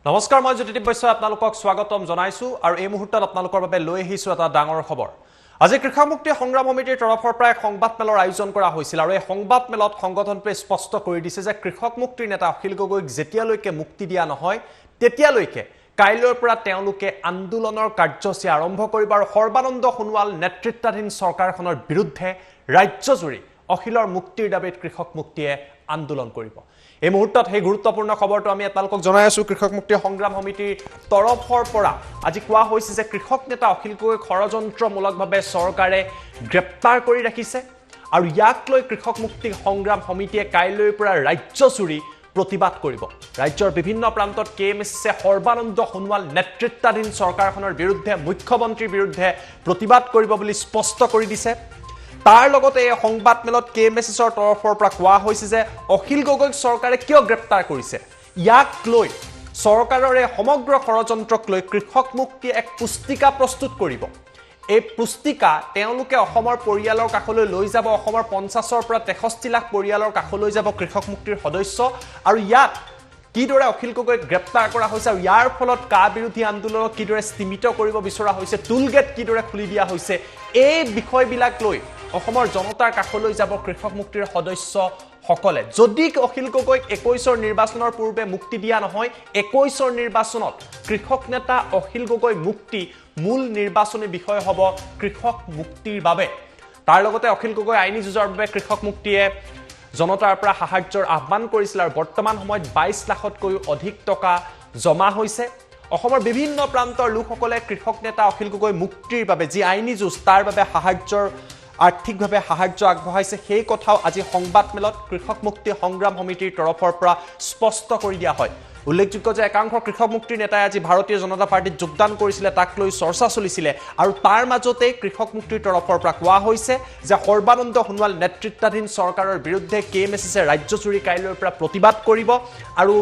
নমস্কাৰ মই জ্যোতিদীপ বৈশ্যই আপোনালোকক স্বাগতম জনাইছো আৰু এই মুহূৰ্তত আপোনালোকৰ বাবে লৈ আহিছো এটা ডাঙৰ খবৰ। আজি কৃষক মুক্তি সংগ্ৰাম সমিতিৰ তৰফৰ পৰা সংবাদ মেলৰ আয়োজন কৰা হৈছিল আৰু এই সংবাদ মেলত সংগঠনটোৱে স্পষ্ট কৰি দিছে যে কৃষক মুক্তিৰ নেতা অখিল গগৈক যেতিয়ালৈকে মুক্তি দিয়া নহয় তেতিয়ালৈকে কাইলৈৰ পৰা তেওঁলোকে আন্দোলনৰ কাৰ্যসূচী আৰম্ভ কৰিব আৰু সৰ্বানন্দ সোণোৱাল নেতৃত্বাধীন চৰকাৰখনৰ বিৰুদ্ধে ৰাজ্যজুৰি অখিলৰ মুক্তিৰ দাবীত কৃষক মুক্তিয়ে আন্দোলন কৰিব। এই মুহূৰ্তত সেই গুৰুত্বপূৰ্ণ খবৰটো আমি আপোনালোকক জনাই আছো। কৃষক মুক্তি সংগ্ৰাম সমিতিৰ তৰফৰ পৰা আজি কোৱা হৈছে যে কৃষক নেতা অখিল গগৈক ষড়যন্ত্ৰমূলকভাৱে চৰকাৰে গ্ৰেপ্তাৰ কৰি ৰাখিছে আৰু ইয়াক লৈ কৃষক মুক্তি সংগ্ৰাম সমিতিয়ে কাইলৈৰ পৰা ৰাজ্যজুৰি প্ৰতিবাদ কৰিব। ৰাজ্যৰ বিভিন্ন প্ৰান্তত কেএমএছে সৰ্বানন্দ সোণোৱাল নেতৃত্বাধীন চৰকাৰখনৰ বিৰুদ্ধে মুখ্যমন্ত্ৰীৰ বিৰুদ্ধে প্ৰতিবাদ কৰিব বুলি স্পষ্ট কৰি দিছে। তাৰ লগতে এই সংবাদ মেলত কেএমএছৰ তৰফৰ পৰা কোৱা হৈছে যে অখিল গগৈক চৰকাৰে কিয় গ্ৰেপ্তাৰ কৰিছে, ইয়াক লৈ চৰকাৰৰ এই সমগ্ৰ ষড়যন্ত্ৰক লৈ কৃষক মুক্তিয়ে এক পুস্তিকা প্ৰস্তুত কৰিব। এই পুস্তিকা তেওঁলোকে অসমৰ পৰিয়ালৰ কাষলৈ লৈ যাব। অসমৰ 50ৰ পৰা 63 লাখ পৰিয়ালৰ কাষলৈ যাব কৃষক মুক্তিৰ সদস্য আৰু ইয়াত কিদৰে অখিল গগৈক গ্ৰেপ্তাৰ কৰা হৈছে আৰু ইয়াৰ ফলত কা বিৰোধী আন্দোলনক কিদৰে স্তীমিত কৰিব বিচৰা হৈছে, টুল গেট কিদৰে খুলি দিয়া হৈছে, এই বিষয়বিলাক লৈ অসমৰ জনতাৰ কাষলৈ যাব কৃষক মুক্তিৰ সদস্যসকলে। যদি অখিল গগৈক 21ৰ নিৰ্বাচনৰ পূৰ্বে মুক্তি দিয়া নহয়, 21ৰ নিৰ্বাচনত কৃষক নেতা অখিল গগৈ মুক্তি মূল নিৰ্বাচনী বিষয় হ'ব কৃষক মুক্তিৰ বাবে। তাৰ লগতে অখিল গগৈ আইনী যুঁজৰ বাবে কৃষক মুক্তিয়ে জনতাৰ পৰা সাহায্যৰ আহ্বান কৰিছিল আৰু বৰ্তমান সময়ত 22 লাখতকৈও অধিক টকা জমা হৈছে। অসমৰ বিভিন্ন প্ৰান্তৰ লোকসকলে কৃষক নেতা অখিল গগৈ মুক্তিৰ বাবে যি আইনী যুঁজ তাৰ বাবে আৰ্থিকভাৱে সাহায্য আগবঢ়াইছে, সেই কথাও আজি সংবাদ মেলত কৃষক মুক্তি সংগ্ৰাম সমিতিৰ তৰফৰ পৰা স্পষ্ট কৰি দিয়া হয়। উল্লেখযোগ্য যে একাংশ কৃষক মুক্তিৰ নেতাই আজি ভাৰতীয় জনতা পাৰ্টিত যোগদান কৰিছিলে, তাক লৈ চৰ্চা চলিছিলে আৰু তাৰ মাজতে কৃষক মুক্তিৰ তৰফৰ পৰা কোৱা হৈছে যে সৰ্বানন্দ সোণোৱাল নেতৃত্বাধীন চৰকাৰৰ বিৰুদ্ধে কেএমএছে ৰাজ্যজুৰি কাইলৈৰ পৰা প্ৰতিবাদ কৰিব আৰু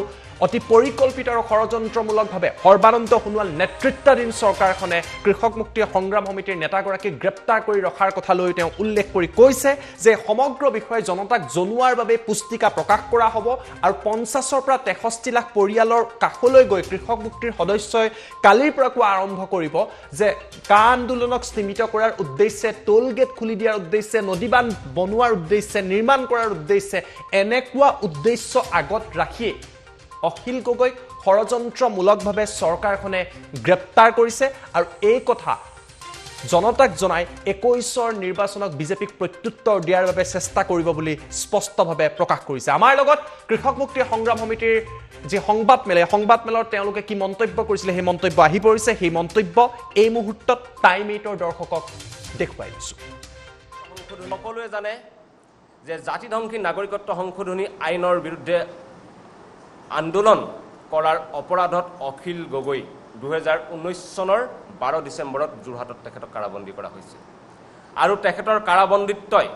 অতি পৰিকল্পিত আৰু ষড়যন্ত্ৰমূলকভাৱে সৰ্বানন্দ সোণোৱাল নেতৃত্বাধীন চৰকাৰখনে কৃষক মুক্তি সংগ্ৰাম সমিতিৰ নেতাগৰাকীক গ্ৰেপ্তাৰ কৰি ৰখাৰ কথা লৈ তেওঁ উল্লেখ কৰি কৈছে যে সমগ্ৰ বিষয়ে জনতাক জনোৱাৰ বাবে পুস্তিকা প্ৰকাশ কৰা হ'ব আৰু 50ৰ পৰা 63 লাখ পৰিয়ালৰ কাষলৈ গৈ কৃষক মুক্তিৰ সদস্যই কালিৰ পৰা কোৱা আৰম্ভ কৰিব যে কা আন্দোলনক স্তীমিত কৰাৰ উদ্দেশ্যে, টোল গেট খুলি দিয়াৰ উদ্দেশ্যে, নদীবান্ধ বনোৱাৰ উদ্দেশ্যে, নিৰ্মাণ কৰাৰ উদ্দেশ্যে এনেকুৱা উদ্দেশ্য আগত ৰাখিয়ে অখিল গগৈক ষড়যন্ত্ৰমূলকভাৱে চৰকাৰখনে গ্ৰেপ্তাৰ কৰিছে আৰু এই কথা জনতাক জনাই 21ৰ নিৰ্বাচনক বিজেপিক প্ৰত্যুত্তৰ দিয়াৰ বাবে চেষ্টা কৰিব বুলি স্পষ্টভাৱে প্ৰকাশ কৰিছে। আমাৰ লগত কৃষক মুক্তি সংগ্ৰাম সমিতিৰ যি সংবাদ মেলৰ তেওঁলোকে কি মন্তব্য কৰিছিলে সেই মন্তব্য আহি পৰিছে। সেই মন্তব্য এই মুহূৰ্তত টাইম 8ৰ দৰ্শকক দেখুৱাই দিছো। সকলোৱে জানে যে জাতিধ্বংসী নাগৰিকত্ব সংশোধনী আইনৰ বিৰুদ্ধে আন্দোলন কৰাৰ অপৰাধত অখিল গগৈ 2019 চনৰ 12 ডিচেম্বৰত যোৰহাটত তেখেতক কাৰাবন্দী কৰা হৈছিল আৰু তেখেতৰ কাৰাবন্দীত্বই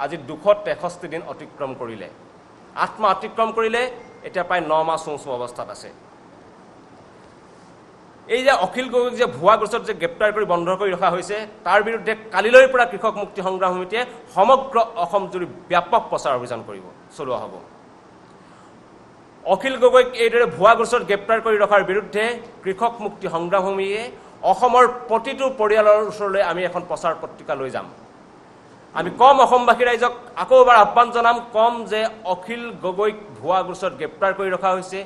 আজি 263 দিন অতিক্ৰম কৰিলে, 8 মাহ অতিক্ৰম কৰিলে, এতিয়া প্ৰায় 9 মাহ চোঁ অৱস্থাত আছে। এই যে অখিল গগৈক যে ভুৱা গোচৰত যে গ্ৰেপ্তাৰ কৰি বন্ধ কৰি ৰখা হৈছে তাৰ বিৰুদ্ধে কালিলৈৰ পৰা কৃষক মুক্তি সংগ্ৰাম সমিতিয়ে সমগ্ৰ অসমজুৰি ব্যাপক প্ৰচাৰ অভিযান চলোৱা হ'ব। অখিল গগৈক এইদৰে ভুৱা গোচৰত গ্ৰেপ্তাৰ কৰি ৰখাৰ বিৰুদ্ধে কৃষক মুক্তি সংগ্ৰাম সমিতিয়ে অসমৰ প্ৰতিটো পৰিয়ালৰ ওচৰলৈ আমি এখন প্ৰচাৰ পত্ৰিকা লৈ যাম। আমি কম অসমবাসী ৰাইজক আকৌ এবাৰ আহ্বান জনাম, কম যে অখিল গগৈক ভুৱা গোচৰত গ্ৰেপ্তাৰ কৰি ৰখা হৈছে,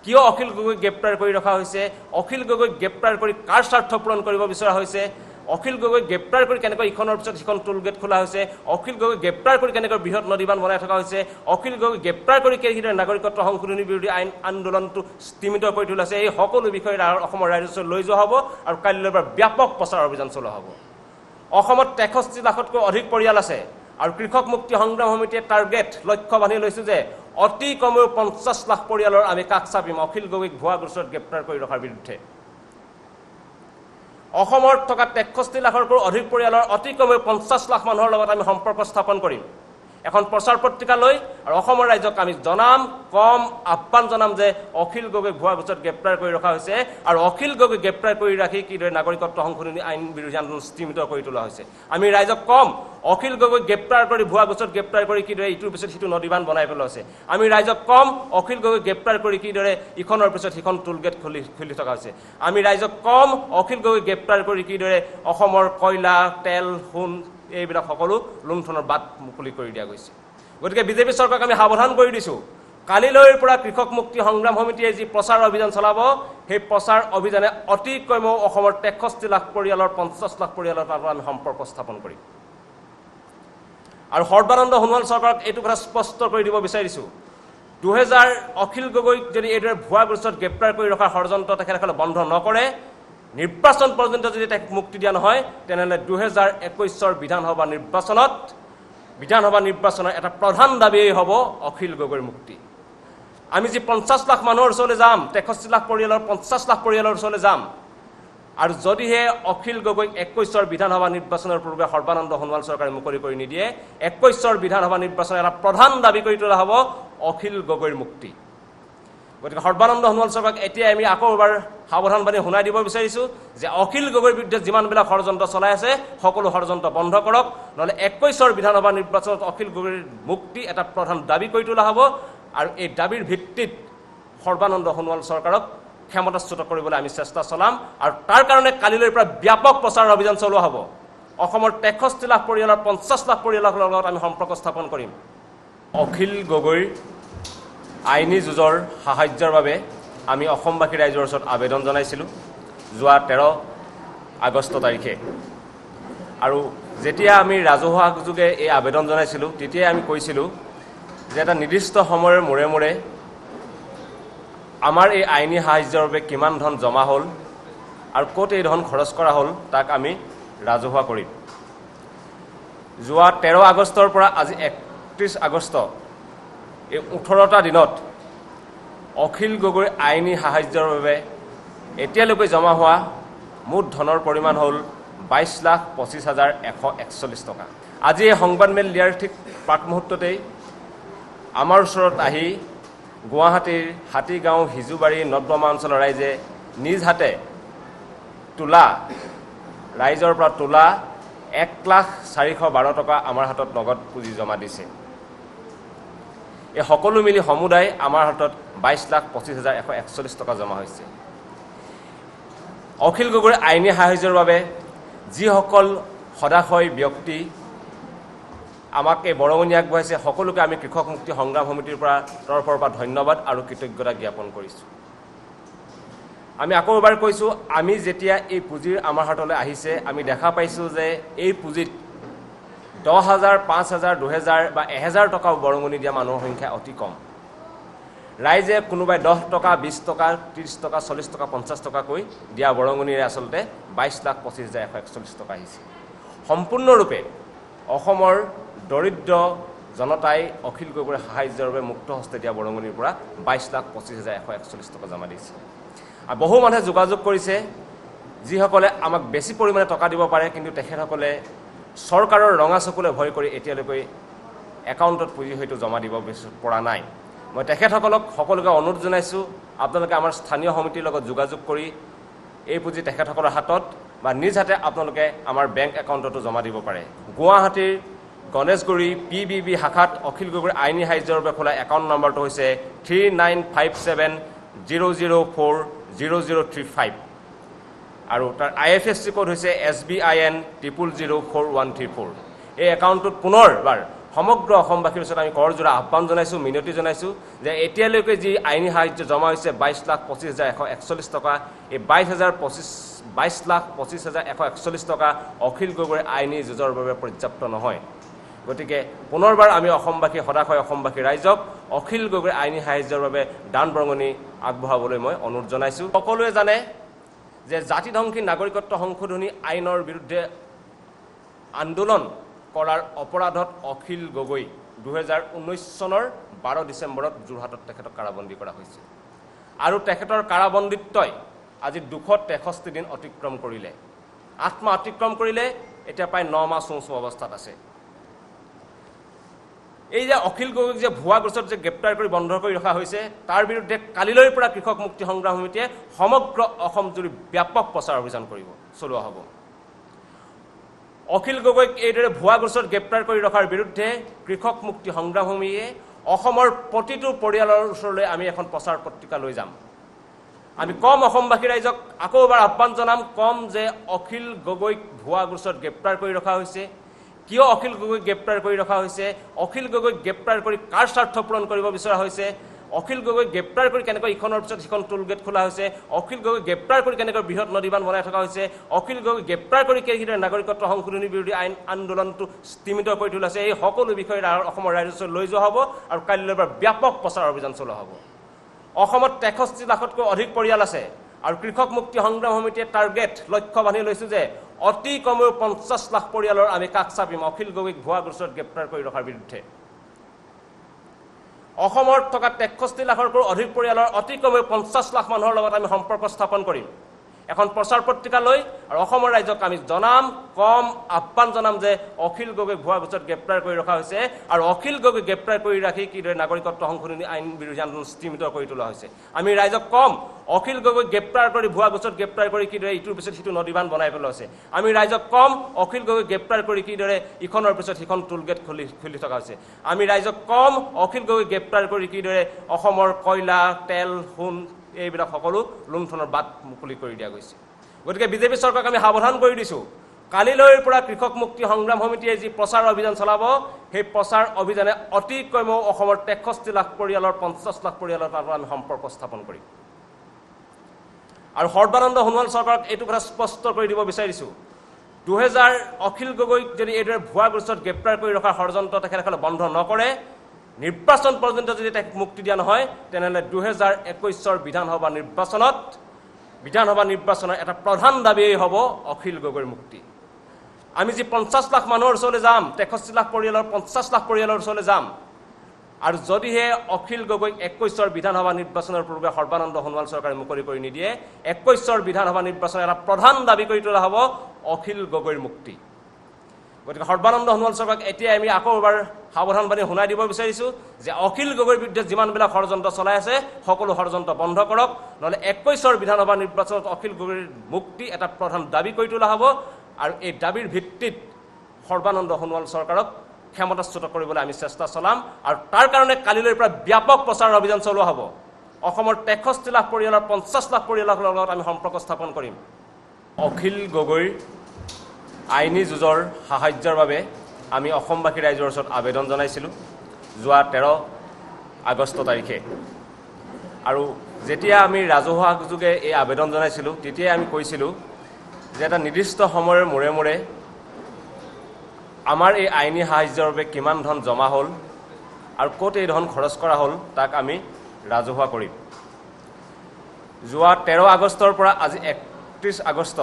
কিয় অখিল গগৈক গ্ৰেপ্তাৰ কৰি ৰখা হৈছে, অখিল গগৈক গ্ৰেপ্তাৰ কৰি কাৰ স্বাৰ্থ পূৰণ কৰিব বিচৰা হৈছে, অখিল গগৈক গ্ৰেপ্তাৰ কৰি কেনেকৈ ইখনৰ পিছত সিখন টোল গেট খোলা হৈছে, অখিল গগৈক গ্ৰেপ্তাৰ কৰি কেনেকৈ বৃহৎ নদীবান্ধ বনাই থকা হৈছে, অখিল গগৈক গ্ৰেপ্তাৰ কৰি কেনেদৰে নাগৰিকত্ব সংশোধনী বিৰোধী আইন আন্দোলনটো স্তীমিত কৰি তোলা হৈছে, এই সকলো বিষয়ে অসমৰ ৰাইজৰ ওচৰত লৈ যোৱা হ'ব আৰু কাইলৈৰ পৰা ব্যাপক প্ৰচাৰ অভিযান চলোৱা হ'ব। অসমত 63 লাখতকৈ অধিক পৰিয়াল আছে আৰু কৃষক মুক্তি সংগ্ৰাম সমিতিয়ে টাৰ্গেট লক্ষ্য বান্ধি লৈছে যে অতি কমেও 50 লাখ পৰিয়ালৰ আমি কাষ চাপিম অখিল গগৈক ভুৱা গোচৰত গ্ৰেপ্তাৰ কৰি ৰখাৰ বিৰুদ্ধে। অসমত থকা 63 লাখতকৈ অধিক পৰিয়ালৰ অতি কমেও 50 লাখ মানুহৰ লগত আমি সম্পৰ্ক স্থাপন কৰিম। এখন প্ৰচাৰ পত্ৰিকা লৈ আৰু অসমৰ ৰাইজক আমি জনাম কম আহ্বান জনাম যে অখিল গগৈক ভুৱা গোচৰত গ্ৰেপ্তাৰ কৰি ৰখা হৈছে আৰু অখিল গগৈক গ্ৰেপ্তাৰ কৰি ৰাখি কিদৰে নাগৰিকত্ব সংশোধনী আইন বিৰোধী আন্দোলন স্তীমিত কৰি তোলা হৈছে আমি ৰাইজক কম অখিল গগৈক গ্ৰেপ্তাৰ কৰি ভুৱা গোচৰত গ্ৰেপ্তাৰ কৰি কিদৰে ইটোৰ পিছত সিটো নদীবান বনাই পেলোৱা হৈছে আমি ৰাইজক কম অখিল গগৈক গ্ৰেপ্তাৰ কৰি কিদৰে ইখনৰ পিছত সিখন টুলগেট খুলি থকা হৈছে আমি ৰাইজক কম অখিল গগৈক গ্ৰেপ্তাৰ কৰি কিদৰে অসমৰ কয়লা তেল সোণ এইবিলাক সকলো লুণ্ঠনৰ বাট মুকলি কৰি দিয়া গৈছে গতিকে বিজেপি চৰকাৰক আমি সাৱধান কৰি দিছোঁ কালিলৈৰ পৰা কৃষক মুক্তি সংগ্ৰাম সমিতিয়ে যি প্ৰচাৰ অভিযান চলাব সেই প্ৰচাৰ অভিযানে অতি কমেও অসমৰ 63 লাখ পৰিয়ালৰ 50 লাখ পৰিয়ালৰ পৰা আমি সম্পৰ্ক স্থাপন কৰিম আৰু সৰ্বানন্দ সোণোৱাল চৰকাৰক এইটো কথা স্পষ্ট কৰি দিব বিচাৰিছোঁ 2000 অখিল গগৈক যদি এইদৰে ভুৱা গোচৰত গ্ৰেপ্তাৰ কৰি ৰখাৰ ষড়যন্ত্ৰ তেখেতসকলে বন্ধ নকৰে নিৰ্বাচন পৰ্যন্ত যদি তাক মুক্তি দিয়া নহয় তেনেহ'লে 2021 বিধানসভা নিৰ্বাচনৰ এটা প্ৰধান দাবীয়ে হ'ব অখিল গগৈৰ মুক্তি আমি যি 50 লাখ মানুহৰ ওচৰলৈ যাম 63 লাখ পৰিয়ালৰ 50 লাখ পৰিয়ালৰ ওচৰলৈ যাম আৰু যদিহে অখিল গগৈক 21 বিধানসভা নিৰ্বাচনৰ পূৰ্বে সৰ্বানন্দ সোণোৱাল চৰকাৰে মুকলি কৰি নিদিয়ে 21 বিধানসভা নিৰ্বাচনৰ এটা প্ৰধান দাবী কৰি তোলা হ'ব অখিল গগৈৰ মুক্তি গতিকে সৰ্বানন্দ সোণোৱাল চৰকাৰক এতিয়া আমি আকৌ এবাৰ সাৱধানবাণী শুনাই দিব বিচাৰিছোঁ যে অখিল গগৈৰ বিৰুদ্ধে যিমানবিলাক ষড়যন্ত্ৰ চলাই আছে সকলো ষড়যন্ত্ৰ বন্ধ কৰক নহ'লে 21 বিধানসভা নিৰ্বাচনত অখিল গগৈৰ মুক্তি এটা প্ৰধান দাবী কৰি তোলা হ'ব আৰু এই দাবীৰ ভিত্তিত সৰ্বানন্দ সোণোৱাল চৰকাৰক ক্ষমতাচ্যুত কৰিবলৈ আমি চেষ্টা চলাম আৰু তাৰ কাৰণে কালিলৈৰ পৰা ব্যাপক প্ৰচাৰ অভিযান চলোৱা হ'ব অসমৰ 63 লাখ পৰিয়ালৰ 50 লাখ পৰিয়ালৰ লগত আমি সম্পৰ্ক স্থাপন কৰিম অখিল গগৈৰ আইনী যুঁজৰ সাহায্যৰ বাবে আমি অসমবাসী ৰাইজৰ ওচৰত আবেদন জনাইছিলোঁ যোৱা 13 আগষ্ট তাৰিখে আৰু যেতিয়া আমি ৰাজহুৱা যোগে এই আবেদন জনাইছিলোঁ তেতিয়াই আমি কৈছিলোঁ যে এটা নিৰ্দিষ্ট সময়ৰ মূৰে মূৰে আমাৰ এই আইনী সাহায্যৰ বাবে কিমান ধন জমা হ'ল আৰু ক'ত এই ধন খৰচ কৰা হ'ল তাক আমি ৰাজহুৱা কৰিম যোৱা 13 আগষ্টৰ পৰা আজি 31 আগষ্ট এই 18টা দিনত অখিল গগৈৰ আইনী সাহায্যৰ বাবে এতিয়ালৈকে জমা হোৱা মুঠ ধনৰ পৰিমাণ হ'ল 22,25,141 টকা আজি এই সংবাদমেল দিয়াৰ ঠিক প্ৰাক মুহূৰ্ততেই আমাৰ ওচৰত আহি গুৱাহাটীৰ হাতীগাঁও হিজুবাৰী নদব্ৰহ্মা অঞ্চলৰ ৰাইজে নিজ হাতে তোলা ৰাইজৰ পৰা তোলা 1,412 টকা আমাৰ হাতত নগদ পুঁজি জমা দিছে এই সকলো মিলি সমুদায় আমাৰ হাতত 22,25,141 টকা জমা হৈছে অখিল গগৈৰ আইনী সাহায্যৰ বাবে যিসকল সদাশয় ব্যক্তি আমাক এই বৰঙণি আগবঢ়াইছে সকলোকে আমি কৃষক মুক্তি সংগ্ৰাম সমিতিৰ তৰফৰ পৰা ধন্যবাদ আৰু কৃতজ্ঞতা জ্ঞাপন কৰিছোঁ আমি আকৌ এবাৰ কৈছোঁ আমি যেতিয়া এই পুঁজিৰ আমাৰ হাতলৈ আহিছে আমি দেখা পাইছোঁ যে এই পুঁজিত 10,000, 5,000, 2,000 বা 1,000 টকা বৰঙণি দিয়া মানুহৰ সংখ্যা অতি কম ৰাইজে কোনোবাই 10 টকা 20 টকা 30 টকা 40 টকা 50 টকাকৈ দিয়া বৰঙণিৰে আচলতে 22,25,141 টকা আহিছে সম্পূৰ্ণৰূপে অসমৰ দৰিদ্ৰ জনতাই অখিল গগৈৰ সাহায্যৰ বাবে মুক্ত হস্তে দিয়া বৰঙণিৰ পৰা 22,25,141 টকা জমা দিছে আৰু বহু মানুহে যোগাযোগ কৰিছে যিসকলে আমাক বেছি পৰিমাণে টকা দিব পাৰে কিন্তু তেখেতসকলে চৰকাৰৰ ৰঙা চকুলে ভয় কৰি এতিয়ালৈকে একাউণ্টত পুঁজি হয়তো জমা দিব পৰা নাই মই তেখেতসকলক সকলোকে অনুৰোধ জনাইছোঁ আপোনালোকে আমাৰ স্থানীয় সমিতিৰ লগত যোগাযোগ কৰি এই পুঁজি তেখেতসকলৰ হাতত বা নিজ হাতে আপোনালোকে আমাৰ বেংক একাউণ্টতো জমা দিব পাৰে গুৱাহাটীৰ গণেশগুৰি PBB শাখাত অখিল গগৈৰ আইনী সাহায্যৰ বাবে খোলা একাউণ্ট নম্বৰটো হৈছে 395700400035 আৰু তাৰ IFSC কোড হৈছে SBIN 0004134 এই একাউণ্টটোত পুনৰবাৰ সমগ্ৰ অসমবাসীৰ ওচৰত আমি কৰজোৰা আহ্বান জনাইছোঁ মিনতি জনাইছোঁ যে এতিয়ালৈকে যি আইনী সাহায্য জমা হৈছে 22,25,141 টকা এই 22,25,141 টকা অখিল গগৈৰ আইনী যুঁজৰ বাবে পৰ্যাপ্ত নহয় গতিকে পুনৰবাৰ আমি অসমবাসী সদাশয় অসমবাসী ৰাইজক অখিল গগৈৰ আইনী সাহায্যৰ বাবে দান বৰঙণি আগবঢ়াবলৈ মই অনুৰোধ জনাইছোঁ সকলোৱে জানে যে জাতিধ্বংসী নাগৰিকত্ব সংশোধনী আইনৰ বিৰুদ্ধে আন্দোলন কৰাৰ অপৰাধত অখিল গগৈ 2019 চনৰ 12 ডিচেম্বৰত যোৰহাটত তেখেতক কাৰাবন্দী কৰা হৈছিল আৰু তেখেতৰ কাৰাবন্দীত্বই আজি 263 দিন অতিক্ৰম কৰিলে 8 মাহ অতিক্ৰম কৰিলে এতিয়া প্ৰায় 9 মাহ চোঁ অৱস্থাত আছে এই যে অখিল গগৈক যে ভুৱা গোচৰত যে গ্ৰেপ্তাৰ কৰি বন্ধ কৰি ৰখা হৈছে তাৰ বিৰুদ্ধে কালিলৈৰ পৰা কৃষক মুক্তি সংগ্ৰাম সমিতিয়ে সমগ্ৰ অসম জুৰি ব্যাপক প্ৰচাৰ অভিযান চলোৱা হ'ব। অখিল গগৈক এইদৰে ভুৱা গোচৰত গ্ৰেপ্তাৰ কৰি ৰখাৰ বিৰুদ্ধে কৃষক মুক্তি সংগ্ৰাম সমিতিয়ে অসমৰ প্ৰতিটো পৰিয়ালৰ ওচৰলৈ আমি এখন প্ৰচাৰ পত্ৰিকা লৈ যাম। আমি কম অসমবাসী ৰাইজক আকৌ এবাৰ আহ্বান জনাম, কম যে অখিল গগৈক ভুৱা গোচৰত গ্ৰেপ্তাৰ কৰি ৰখা হৈছে, কিয় অখিল গগৈক গ্ৰেপ্তাৰ কৰি ৰখা হৈছে, অখিল গগৈক গ্ৰেপ্তাৰ কৰি কাৰ স্বাৰ্থ পূৰণ কৰিব বিচৰা হৈছে, অখিল গগৈক গ্ৰেপ্তাৰ কৰি কেনেকৈ ইখনৰ পিছত সিখন টোল গেট খোলা হৈছে, অখিল গগৈক গ্ৰেপ্তাৰ কৰি কেনেকৈ বৃহৎ নদীবান্ধ বনাই থকা হৈছে, অখিল গগৈক গ্ৰেপ্তাৰ কৰি কেনেদৰে নাগৰিকত্ব সংশোধনী বিৰোধী আইন আন্দোলনটো স্তিমিত কৰি তোলা হৈছে, এই সকলো বিষয়ে অসমৰ ৰাইজৰ ওচৰত লৈ যোৱা হ'ব আৰু কাইলৈৰ পৰা ব্যাপক প্ৰচাৰ অভিযান চলোৱা হ'ব। অসমত 63 লাখতকৈ অধিক পৰিয়াল আছে আৰু কৃষক মুক্তি সংগ্ৰাম সমিতিয়ে টাৰ্গেট লক্ষ্য বান্ধি লৈছোঁ যে অতি কমেও 50 লাখ পৰিয়ালৰ আমি কাষ চাপিম অখিল গগৈক ভুৱা গোচৰত গ্ৰেপ্তাৰ কৰি ৰখাৰ বিৰুদ্ধে। অসমত থকা 63 লাখতকৈ অধিক পৰিয়ালৰ অতি কমেও 50 লাখ মানুহৰ লগত আমি সম্পৰ্ক স্থাপন কৰিম এখন প্ৰচাৰ পত্ৰিকা লৈ, আৰু অসমৰ ৰাইজক আমি জনাম, কম আহ্বান জনাম যে অখিল গগৈক ভুৱা গোচৰত গ্ৰেপ্তাৰ কৰি ৰখা হৈছে আৰু অখিল গগৈক গ্ৰেপ্তাৰ কৰি ৰাখি কিদৰে নাগৰিকত্ব সংশোধনী আইন বিৰোধী আন্দোলন স্তিমিত কৰি তোলা হৈছে। আমি ৰাইজক কম অখিল গগৈক গ্ৰেপ্তাৰ কৰি ভুৱা গোচৰত গ্ৰেপ্তাৰ কৰি কিদৰে ইটোৰ পিছত সিটো নদীবান্ধ বনাই পেলোৱা হৈছে। আমি ৰাইজক কম অখিল গগৈক গ্ৰেপ্তাৰ কৰি কিদৰে ইখনৰ পিছত সিখন টোল গেট খুলি থকা হৈছে। আমি ৰাইজক কম অখিল গগৈক গ্ৰেপ্তাৰ কৰি কিদৰে অসমৰ কয়লা, তেল, সোণ এইবিলাক সকলো লুণ্ঠনৰ বাট মুকলি কৰি দিয়া গৈছে। গতিকে বিজেপি চৰকাৰক আমি সাৱধান কৰি দিছোঁ, কালিলৈৰ পৰা কৃষক মুক্তি সংগ্ৰাম সমিতিয়ে যি প্ৰচাৰ অভিযান চলাব, সেই প্ৰচাৰ অভিযানে অতি কমেও অসমৰ 63 লাখ পৰিয়ালৰ 50 লাখ পৰিয়ালৰ লগত আমি সম্পৰ্ক স্থাপন কৰিম। আৰু সৰ্বানন্দ সোণোৱাল চৰকাৰক এইটো কথা স্পষ্ট কৰি দিব বিচাৰিছোঁ, অখিল গগৈক যদি এইদৰে ভুৱা গোচৰত গ্ৰেপ্তাৰ কৰি ৰখাৰ ষড়যন্ত্ৰ তেখেতসকলে বন্ধ নকৰে, নিৰ্বাচন পৰ্যন্ত যদি তাক মুক্তি দিয়া নহয়, তেনেহ'লে 2021 বিধানসভা নিৰ্বাচনৰ এটা প্ৰধান দাবীয়ে হ'ব অখিল গগৈৰ মুক্তি। আমি যি 50 লাখ মানুহৰ ওচৰলৈ যাম, 63 লাখ পৰিয়ালৰ 50 লাখ পৰিয়ালৰ ওচৰলৈ যাম, আৰু যদিহে অখিল গগৈক 21 বিধানসভা নিৰ্বাচনৰ পূৰ্বে সৰ্বানন্দ সোণোৱাল চৰকাৰে মুকলি কৰি নিদিয়ে, 21 বিধানসভা নিৰ্বাচনৰ এটা প্ৰধান দাবী কৰি তোলা হ'ব অখিল গগৈৰ মুক্তি। গতিকে সৰ্বানন্দ সোণোৱাল চৰকাৰক এতিয়া আমি আকৌ এবাৰ সাৱধান বাণী শুনাই দিব বিচাৰিছোঁ যে অখিল গগৈৰ বিৰুদ্ধে যিমানবিলাক ষড়যন্ত্ৰ চলাই আছে সকলো ষড়যন্ত্ৰ বন্ধ কৰক, নহ'লে 21 বিধানসভা নিৰ্বাচনত অখিল গগৈৰ মুক্তি এটা প্ৰধান দাবী কৰি তোলা হ'ব আৰু এই দাবীৰ ভিত্তিত সৰ্বানন্দ সোণোৱাল চৰকাৰক ক্ষমতাচ্যুত কৰিবলৈ আমি চেষ্টা চলাম আৰু তাৰ কাৰণে কালিলৈৰ পৰা ব্যাপক প্ৰচাৰ অভিযান চলোৱা হ'ব। অসমৰ 63 লাখ পৰিয়ালৰ 50 লাখ পৰিয়ালৰ লগত আমি সম্পৰ্ক স্থাপন কৰিম। অখিল গগৈৰ আইনী যুঁজৰ সাহায্যৰ বাবে আমি অসমবাসী ৰাইজৰ ওচৰত আবেদন জনাইছিলোঁ যোৱা 13 আগষ্ট তাৰিখে, আৰু যেতিয়া আমি ৰাজহুৱা যোগে এই আবেদন জনাইছিলোঁ তেতিয়াই আমি কৈছিলোঁ যে এটা নিৰ্দিষ্ট সময়ৰ মূৰে মূৰে আমাৰ এই আইনী সাহায্যৰ বাবে কিমান ধন জমা হ'ল আৰু ক'ত এই ধন খৰচ কৰা হ'ল তাক আমি ৰাজহুৱা কৰিম। যোৱা 13 আগষ্টৰ পৰা আজি 31 আগষ্ট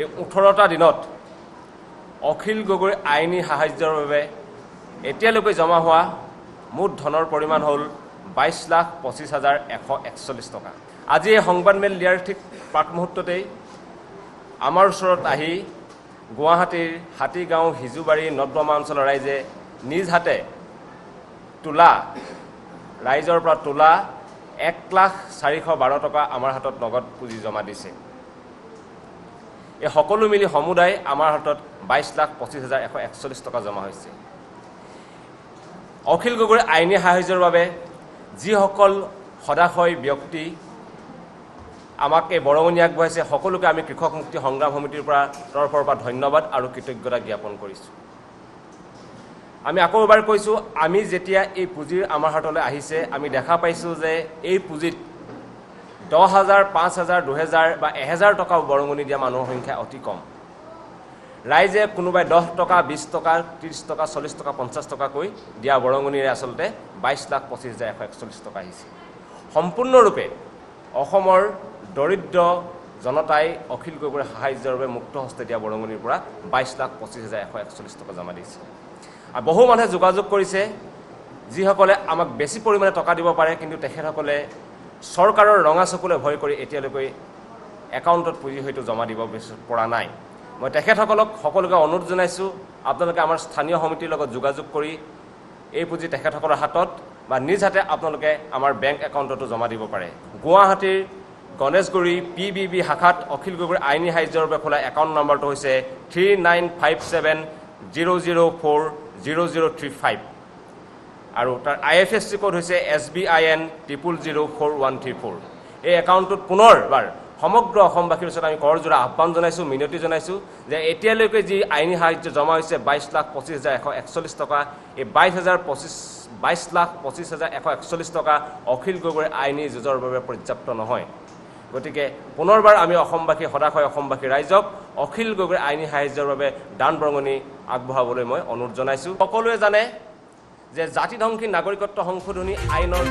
এই 18টা দিনত অখিল গগৈৰ আইনী সাহায্যৰ বাবে এতিয়ালৈকে জমা হোৱা মুঠ ধনৰ পৰিমাণ হ'ল 22,25,141 টকা। আজি এই সংবাদমেল দিয়াৰ ঠিক প্ৰাক মুহূৰ্ততেই আমাৰ ওচৰত আহি গুৱাহাটীৰ হাতীগাঁও, হিজুবাৰী, নদব্ৰহ্মা অঞ্চলৰ ৰাইজে নিজ হাতে ৰাইজৰ পৰা তোলা 1,04,12 টকা আমাৰ হাতত নগদ পুঁজি জমা দিছে। এই সকলো মিলি সমুদায় আমাৰ হাতত 22,25,141 টকা জমা হৈছে। অখিল গগৈৰ আইনী সাহায্যৰ বাবে যিসকল সদাশয় ব্যক্তি আমাক এই বৰঙণি আগবঢ়াইছে সকলোকে আমি কৃষক মুক্তি সংগ্ৰাম সমিতিৰ তৰফৰ পৰা ধন্যবাদ আৰু কৃতজ্ঞতা জ্ঞাপন কৰিছোঁ। আমি আকৌ এবাৰ কৈছোঁ, আমি যেতিয়া এই পুঁজিৰ আমাৰ হাতলৈ আহিছে আমি দেখা পাইছোঁ যে এই পুঁজিত 10,000, 5,000, 2,000 বা 1,000 টকাও বৰঙণি দিয়া মানুহৰ সংখ্যা অতি কম। ৰাইজে কোনোবাই 10 টকা, 20 টকা, 30 টকা, 40 টকা, 50 টকাকৈ দিয়া বৰঙণিৰে আচলতে 22,25,141 টকা আহিছে। সম্পূৰ্ণৰূপে অসমৰ দৰিদ্ৰ জনতাই অখিল গগৈৰ সাহায্যৰ বাবে মুক্ত হস্তে দিয়া বৰঙণিৰ পৰা 22,25,141 টকা জমা দিছে। আৰু বহু মানুহে যোগাযোগ কৰিছে যিসকলে আমাক বেছি পৰিমাণে টকা দিব পাৰে, কিন্তু তেখেতসকলে চৰকাৰৰ ৰঙা চকুলে ভয় কৰি এতিয়ালৈকে একাউণ্টত পুঁজি হয়তো জমা দিব পৰা নাই। মই তেখেতসকলক সকলোকে অনুৰোধ জনাইছোঁ, আপোনালোকে আমাৰ স্থানীয় সমিতিৰ লগত যোগাযোগ কৰি এই পুঁজি তেখেতসকলৰ হাতত বা নিজ হাতে আপোনালোকে আমাৰ বেংক একাউণ্টতো জমা দিব পাৰে। গুৱাহাটীৰ গণেশগুৰি PBB শাখাত অখিল গগৈৰ আইনী সাহায্যৰ বাবে খোলা একাউণ্ট নম্বৰটো হৈছে 395700400335 আৰু তাৰ IFSC কোড হৈছে SBIN 0004134। এই একাউণ্টটোত পুনৰবাৰ সমগ্ৰ অসমবাসীৰ ওচৰত আমি কৰজোৰা আহ্বান জনাইছোঁ, মিনতি জনাইছোঁ যে এতিয়ালৈকে যি আইনী সাহায্য জমা হৈছে 22,25,141 টকা, এই 22,25,141 টকা অখিল গগৈৰ আইনী যুঁজৰ বাবে পৰ্যাপ্ত নহয়। গতিকে পুনৰবাৰ আমি অসমবাসী সদাশয় অসমবাসী ৰাইজক অখিল গগৈৰ আইনী সাহায্যৰ বাবে দান বৰঙণি আগবঢ়াবলৈ মই অনুৰোধ জনাইছোঁ। সকলোৱে জানে যে জাতিধ্বংসী নাগৰিকত্ব সংশোধনী আইনৰ